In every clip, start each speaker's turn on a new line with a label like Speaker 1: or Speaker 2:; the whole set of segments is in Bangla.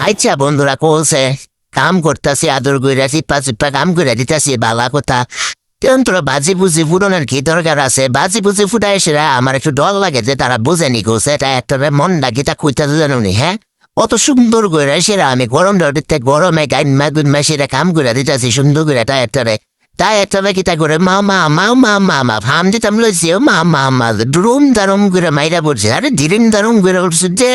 Speaker 1: আচ্ছা বন্ধুরা কলছে কাম করতেছি আদর কইরা চিপা চিপা কাম করে দিতেছি বালা কথা তেমন তোরা বাজি বুঝি ফুটানোর কি দরকার আছে বাজি বুঝি ফুটাই সেরা আমার একটু ডর লাগে যে তারা বোঝেনি কোসে এটা একটা মন ডাকিটা খুঁজতে জানুনি হ্যাঁ অত সুন্দর করে সেরা আমি গরম ধরতে গরমে গাইন মাগুন সেটা কাম করে দিতেছি সুন্দর করে এটা একটারে তাই একটা কিতা করে মা মা মা মা মা মা ফাম দিতাম লইছি মা মা মা ড্রুম দারুম করে মাইরা পড়ছে আরে ধীরিম দারুম করে উঠছে যে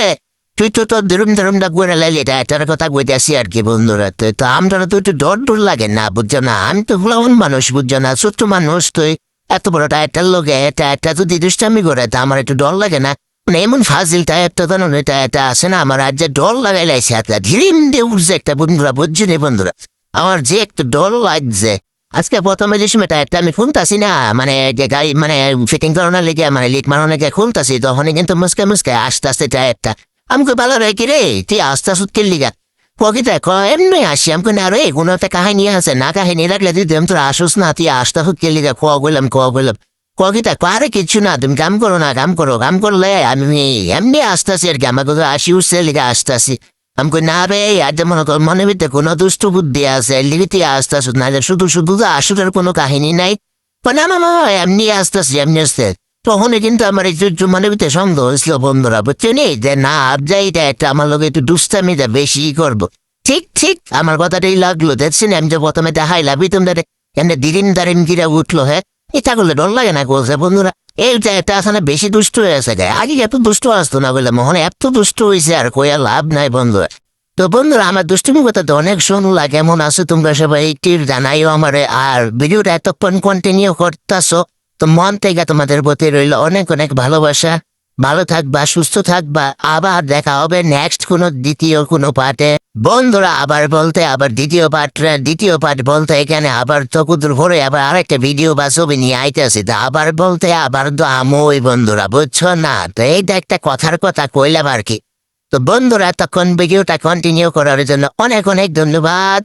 Speaker 1: তুই তো তোর ধরুম ধরুমটা করে লাইলি এটা একটার কথা কইতে আসি আর কি বন্ধুরা তো আমরা তো একটু ডর ডর লাগে না বুঝছো না আমি তো ভুলামন মানুষ বুঝছো না ছোট্ট মানুষ তুই এত বড় টায়ারটার লোকে এটা যদি দুষ্টামি করে তা আমার একটু ডর লাগে না মানে এমন ফাজিল টায়ারটা জানো এটা আসে না আমার আর যে ডর লাগাই লাইছে একটা ধীরিম দিয়ে উঠছে একটা বন্ধুরা বুঝছো নি বন্ধুরা আমার যে একটু ডর লাগছে আজকে প্রথমে যে সময়টা একটা আমি খুলতাছি না মানে যে গাড়ি মানে ফিটিং করানোর লেগে মানে লিক মারানোর লেগে খুলতাছি তখনই কিন্তু মুসকে মুসকে আস্তে আস্তে টায়ারটা আমাকে ভালো রে কি রে তুই আস্তে আস্তে লিগা পকিটা এমনি আসি আমাকে না রে কোনো একটা কাহিনী আছে না কাহিনী রাখলে তুই তোর আসুস না তুই আস্তে আস্তে লিগা খোয়া গেলাম পকিটা আরে কিছু না তুমি কাম করো না কাম করলে আমি এমনি আসতেছি আর কি আমাকে তো আসি উঠছে লিগা আসতেছি আমাকে না রে আর যেমন মনে ভিতরে কোনো দুষ্ট বুদ্ধি আছে লিগে তুই আসতেছ না শুধু শুধু তো আসুরের কোনো কাহিনী নাই না না না এমনি আসতেছি এমনি আসতে তখন কিন্তু আমার একটু মানে ভিতরে সন্দেহ হয়েছিল বন্ধুরা বুঝছো নি যে না আবজাইটা একটা আমার লোক একটু দুষ্টামিটা বেশি করবো ঠিক ঠিক আমার কথাটাই লাগলো দেখছেন আমি যে প্রথমে দেখাই লাভি তোমরা এমনি দিরিম গিরা উঠলো হ্যাঁ এটা করলে ডর লাগে না বলছে বন্ধুরা এইটা একটা আসলে বেশি দুষ্ট হয়েছে গায়ে আগে এত দুষ্ট আসতো না বলে মনে এত দুষ্ট হয়েছে আর কইয়া লাভ নাই বন্ধুরা তো বন্ধুরা আমার দুষ্টুমি কথা তো অনেক শুনলা কেমন আছো তোমরা সবাই একটু জানাইও আমারে আর ভিডিওটা এতক্ষণ কন্টিনিউ করতেছো তো মন থেকে তোমাদের প্রতি রইল অনেক অনেক ভালোবাসা ভালো থাকবা সুস্থ থাকবা আবার দেখা হবে নেক্সট দ্বিতীয় কোনো পার্টে বন্ধুরা আবার দ্বিতীয় পার্ট বলতে এখানে আবার চকুদুর ভরে আবার আরেকটা ভিডিও বা ছবি নিয়ে আইতেছি তা আবার বলতে আবার তো আমই বন্ধুরা বুঝছো না তো এইটা একটা কথার কথা কইলাম আর কি তো বন্ধুরা তখন ভিডিওটা কন্টিনিউ করার জন্য অনেক অনেক ধন্যবাদ।